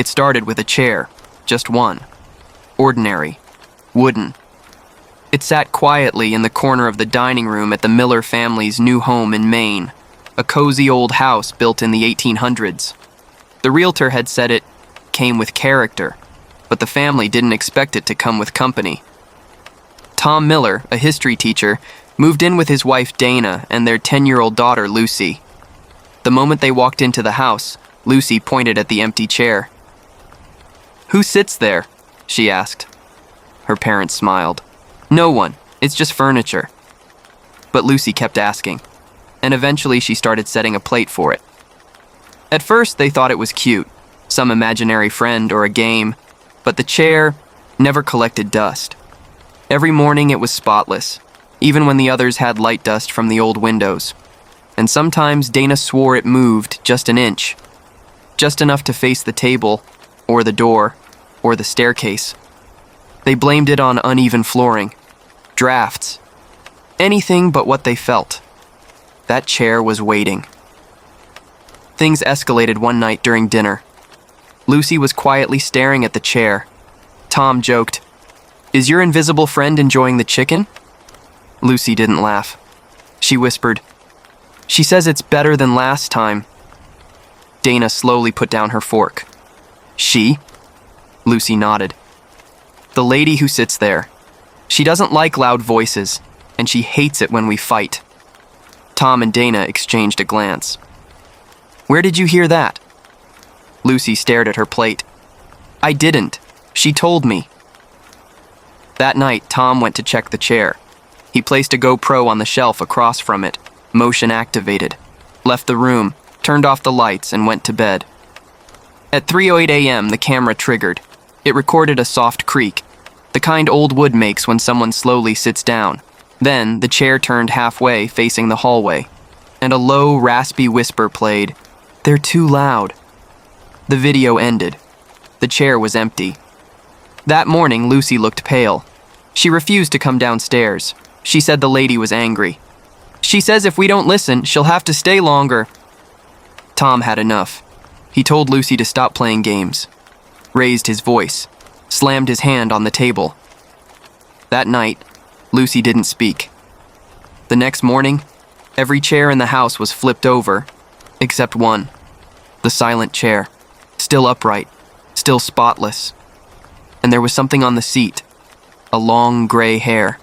It started with a chair, just one. Ordinary, wooden. It sat quietly in the corner of the dining room at the Miller family's new home in Maine, a cozy old house built in the 1800s. The realtor had said it came with character, but the family didn't expect it to come with company. Tom Miller, a history teacher, moved in with his wife Dana and their 10-year-old daughter Lucy. The moment they walked into the house, Lucy pointed at the empty chair. "Who sits there?" she asked. Her parents smiled. "No one, it's just furniture." But Lucy kept asking, and eventually she started setting a plate for it. At first they thought it was cute, some imaginary friend or a game, but the chair never collected dust. Every morning it was spotless, even when the others had light dust from the old windows. And sometimes Dana swore it moved just an inch, just enough to face the table, or the door, or the staircase. They blamed it on uneven flooring, drafts, anything but what they felt. That chair was waiting. Things escalated one night during dinner. Lucy was quietly staring at the chair. Tom joked, "Is your invisible friend enjoying the chicken?" Lucy didn't laugh. She whispered, "She says it's better than last time." Dana slowly put down her fork. "She?" Lucy nodded. "The lady who sits there. She doesn't like loud voices, and she hates it when we fight." Tom and Dana exchanged a glance. "Where did you hear that?" Lucy stared at her plate. "I didn't. She told me." That night, Tom went to check the chair. He placed a GoPro on the shelf across from it, motion activated, left the room, turned off the lights, and went to bed. At 3:08 a.m., the camera triggered. It recorded a soft creak, the kind old wood makes when someone slowly sits down. Then, the chair turned halfway, facing the hallway, and a low, raspy whisper played, "They're too loud." The video ended. The chair was empty. That morning, Lucy looked pale. She refused to come downstairs. She said the lady was angry. "She says if we don't listen, she'll have to stay longer." Tom had enough. He told Lucy to stop playing games, raised his voice, slammed his hand on the table. That night, Lucy didn't speak. The next morning, every chair in the house was flipped over, except one. The silent chair, still upright, still spotless. And there was something on the seat, a long gray hair.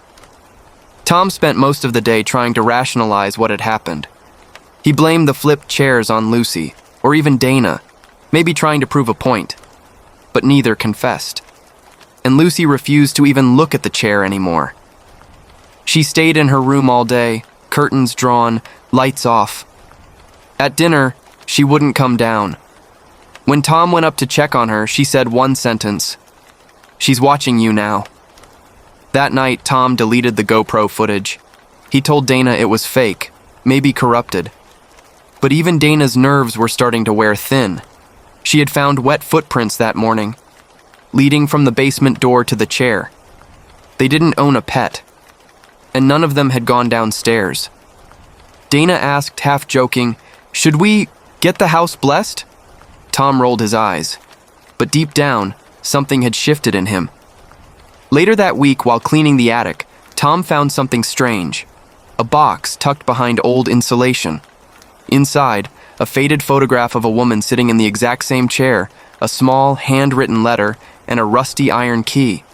Tom spent most of the day trying to rationalize what had happened. He blamed the flipped chairs on Lucy, or even Dana, maybe trying to prove a point. But neither confessed. And Lucy refused to even look at the chair anymore. She stayed in her room all day, curtains drawn, lights off. At dinner, she wouldn't come down. When Tom went up to check on her, she said one sentence, "She's watching you now." That night, Tom deleted the GoPro footage. He told Dana it was fake, maybe corrupted. But even Dana's nerves were starting to wear thin. She had found wet footprints that morning, leading from the basement door to the chair. They didn't own a pet, and none of them had gone downstairs. Dana asked, half joking, "Should we get the house blessed?" Tom rolled his eyes, but deep down, something had shifted in him. Later that week, while cleaning the attic, Tom found something strange. A box tucked behind old insulation. Inside, a faded photograph of a woman sitting in the exact same chair, a small, handwritten letter, and a rusty iron key.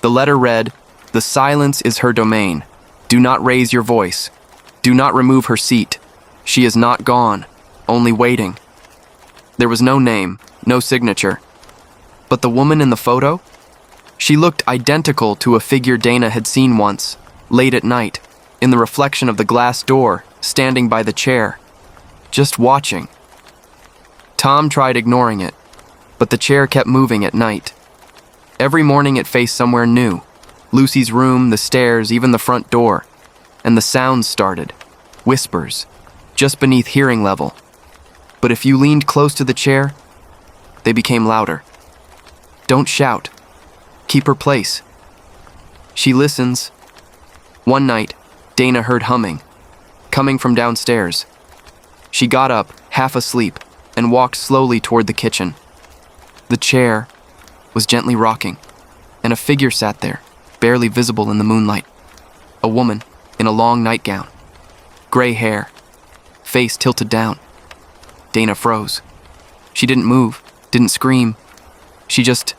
The letter read, "The silence is her domain. Do not raise your voice. Do not remove her seat. She is not gone, only waiting." There was no name, no signature. But the woman in the photo? She looked identical to a figure Dana had seen once, late at night, in the reflection of the glass door, standing by the chair, just watching. Tom tried ignoring it, but the chair kept moving at night. Every morning it faced somewhere new, Lucy's room, the stairs, even the front door, and the sounds started, whispers, just beneath hearing level. But if you leaned close to the chair, they became louder. "Don't shout. Keep her place." She listens. One night, Dana heard humming, coming from downstairs. She got up, half asleep, and walked slowly toward the kitchen. The chair was gently rocking, and a figure sat there, barely visible in the moonlight. A woman in a long nightgown, gray hair, face tilted down. Dana froze. She didn't move, didn't scream. She just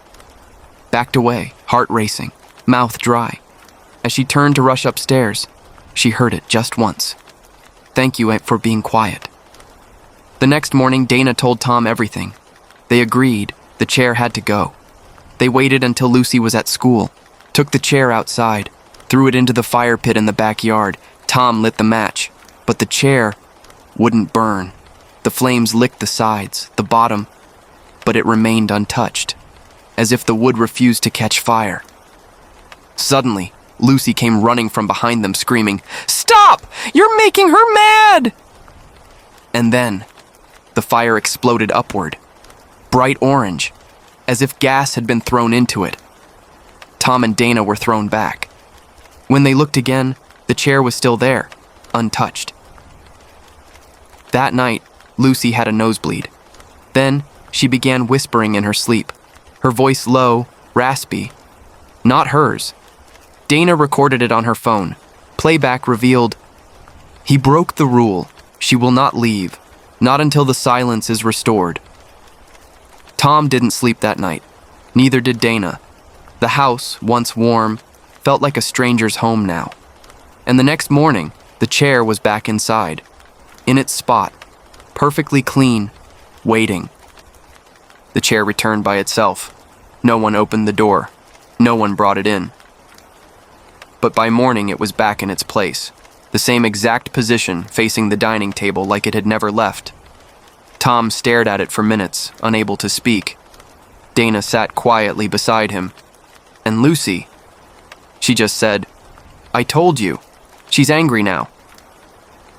backed away, heart racing, mouth dry. As she turned to rush upstairs, she heard it just once. "Thank you for being quiet." The next morning, Dana told Tom everything. They agreed the chair had to go. They waited until Lucy was at school, took the chair outside, threw it into the fire pit in the backyard. Tom lit the match, but the chair wouldn't burn. The flames licked the sides, the bottom, but it remained untouched, as if the wood refused to catch fire. Suddenly, Lucy came running from behind them, screaming, "Stop! You're making her mad!" And then, the fire exploded upward, bright orange, as if gas had been thrown into it. Tom and Dana were thrown back. When they looked again, the chair was still there, untouched. That night, Lucy had a nosebleed. Then, she began whispering in her sleep, her voice low, raspy. Not hers. Dana recorded it on her phone. Playback revealed, "He broke the rule. She will not leave, not until the silence is restored." Tom didn't sleep that night. Neither did Dana. The house, once warm, felt like a stranger's home now. And the next morning, the chair was back inside, in its spot, perfectly clean, waiting. The chair returned by itself. No one opened the door. No one brought it in. But by morning, it was back in its place, the same exact position facing the dining table like it had never left. Tom stared at it for minutes, unable to speak. Dana sat quietly beside him. And Lucy, she just said, "I told you. She's angry now."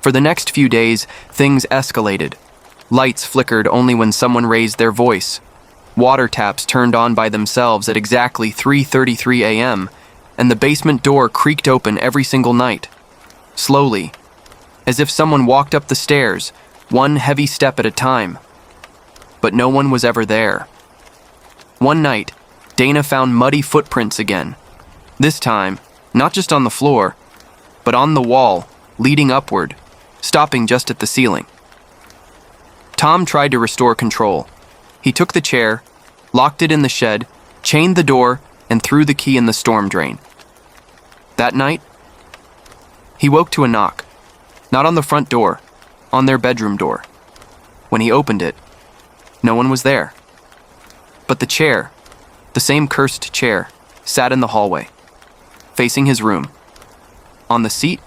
For the next few days, things escalated. Lights flickered only when someone raised their voice. Water taps turned on by themselves at exactly 3:33 a.m., and the basement door creaked open every single night. Slowly, as if someone walked up the stairs, one heavy step at a time. But no one was ever there. One night, Dana found muddy footprints again. This time, not just on the floor, but on the wall, leading upward, stopping just at the ceiling. Tom tried to restore control. He took the chair, locked it in the shed, chained the door, and threw the key in the storm drain. That night, he woke to a knock, not on the front door, on their bedroom door. When he opened it, no one was there. But the chair, the same cursed chair, sat in the hallway, facing his room. On the seat,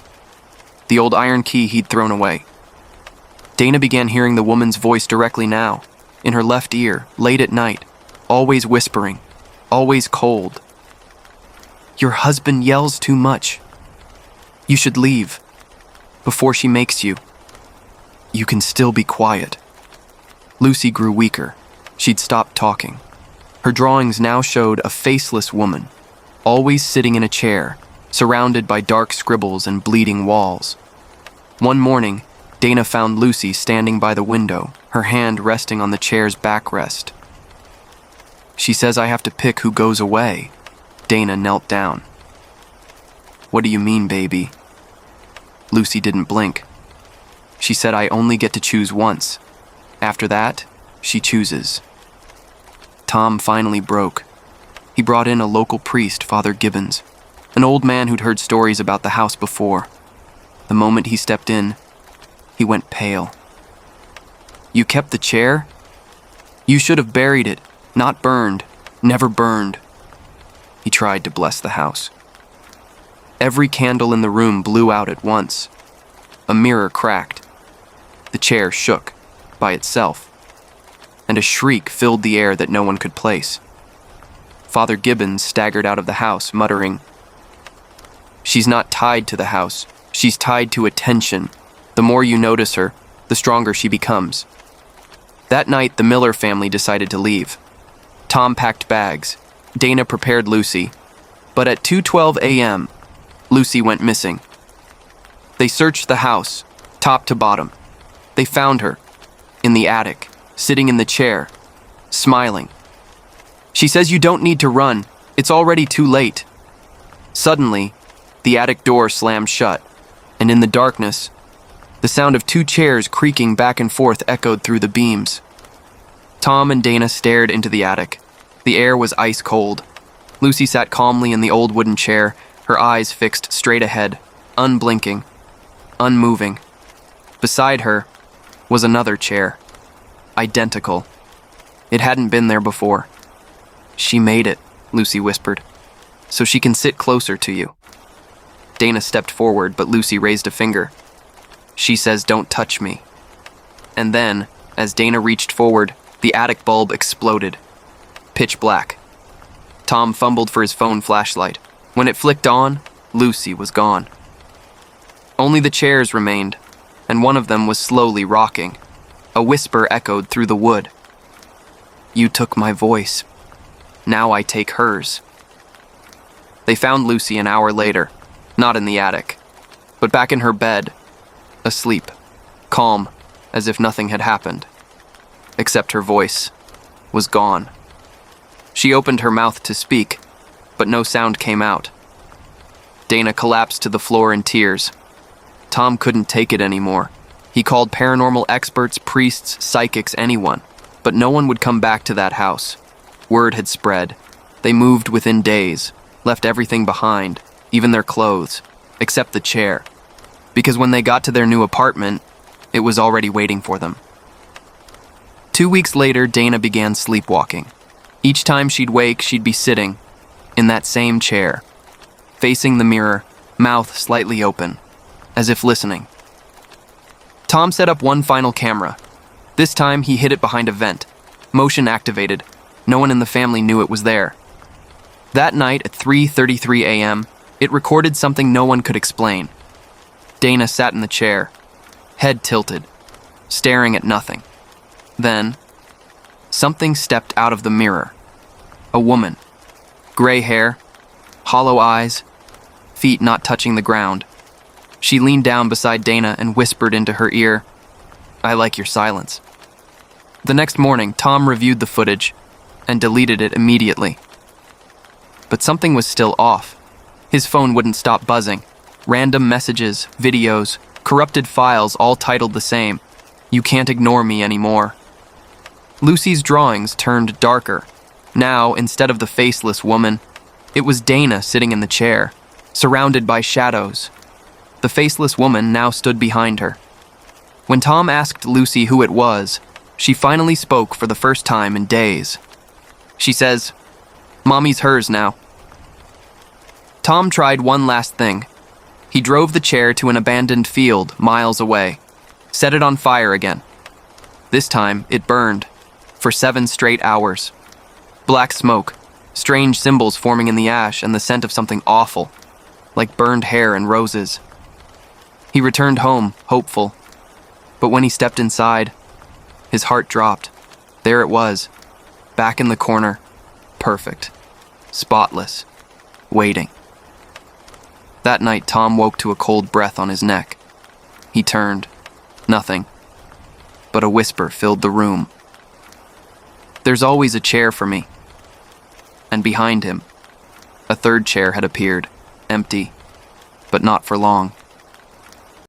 the old iron key he'd thrown away. Dana began hearing the woman's voice directly now, in her left ear, late at night, always whispering, always cold. "Your husband yells too much. You should leave, before she makes you. You can still be quiet." Lucy grew weaker. She'd stopped talking. Her drawings now showed a faceless woman, always sitting in a chair, surrounded by dark scribbles and bleeding walls. One morning, Dana found Lucy standing by the window, her hand resting on the chair's backrest. "She says I have to pick who goes away." Dana knelt down. "What do you mean, baby?" Lucy didn't blink. She said, "I only get to choose once. After that, she chooses." Tom finally broke. He brought in a local priest, Father Gibbons, an old man who'd heard stories about the house before. The moment he stepped in, he went pale. "You kept the chair? You should have buried it, not burned, never burned." He tried to bless the house. Every candle in the room blew out at once. A mirror cracked. The chair shook, by itself, and a shriek filled the air that no one could place. Father Gibbons staggered out of the house, muttering, "She's not tied to the house. She's tied to attention. The more you notice her, the stronger she becomes." That night, the Miller family decided to leave. Tom packed bags. Dana prepared Lucy. But at 2:12 a.m., Lucy went missing. They searched the house, top to bottom. They found her, in the attic, sitting in the chair, smiling, She says you don't need to run. It's already too late. Suddenly, the attic door slammed shut, and in the darkness, the sound of 2 chairs creaking back and forth echoed through the beams. Tom and Dana stared into the attic. The air was ice cold. Lucy sat calmly in the old wooden chair, her eyes fixed straight ahead, unblinking, unmoving. Beside her was another chair, identical. It hadn't been there before. "She made it," Lucy whispered, "so she can sit closer to you." Dana stepped forward, but Lucy raised a finger. "She says don't touch me." And then, as Dana reached forward, the attic bulb exploded. Pitch black. Tom fumbled for his phone flashlight. When it flicked on, Lucy was gone. Only the chairs remained, and one of them was slowly rocking. A whisper echoed through the wood. "You took my voice. Now I take hers." They found Lucy an hour later, not in the attic, but back in her bed, asleep, calm, as if nothing had happened. Except her voice was gone. She opened her mouth to speak, but no sound came out. Dana collapsed to the floor in tears. Tom couldn't take it anymore. He called paranormal experts, priests, psychics, anyone, but no one would come back to that house. Word had spread. They moved within days, left everything behind, even their clothes, except the chair, because when they got to their new apartment, it was already waiting for them. 2 weeks later, Dana began sleepwalking. Each time she'd wake, she'd be sitting in that same chair, facing the mirror, mouth slightly open, as if listening. Tom set up one final camera. This time, he hid it behind a vent. Motion activated. No one in the family knew it was there. That night at 3:33 a.m., it recorded something no one could explain. Dana sat in the chair, head tilted, staring at nothing. Then, something stepped out of the mirror. A woman. Gray hair, hollow eyes, feet not touching the ground. She leaned down beside Dana and whispered into her ear, "I like your silence." The next morning, Tom reviewed the footage and deleted it immediately. But something was still off. His phone wouldn't stop buzzing. Random messages, videos, corrupted files all titled the same. "You can't ignore me anymore." Lucy's drawings turned darker. Now, instead of the faceless woman, it was Dana sitting in the chair, surrounded by shadows. The faceless woman now stood behind her. When Tom asked Lucy who it was, she finally spoke for the first time in days. She says, "Mommy's hers now." Tom tried one last thing. He drove the chair to an abandoned field miles away, set it on fire again. This time, it burned for 7 straight hours. Black smoke, strange symbols forming in the ash, and the scent of something awful, like burned hair and roses. He returned home, hopeful, but when he stepped inside, his heart dropped. There it was, back in the corner, perfect, spotless, waiting. That night, Tom woke to a cold breath on his neck. He turned. Nothing, but a whisper filled the room. "There's always a chair for me." And behind him, a third chair had appeared, empty, but not for long.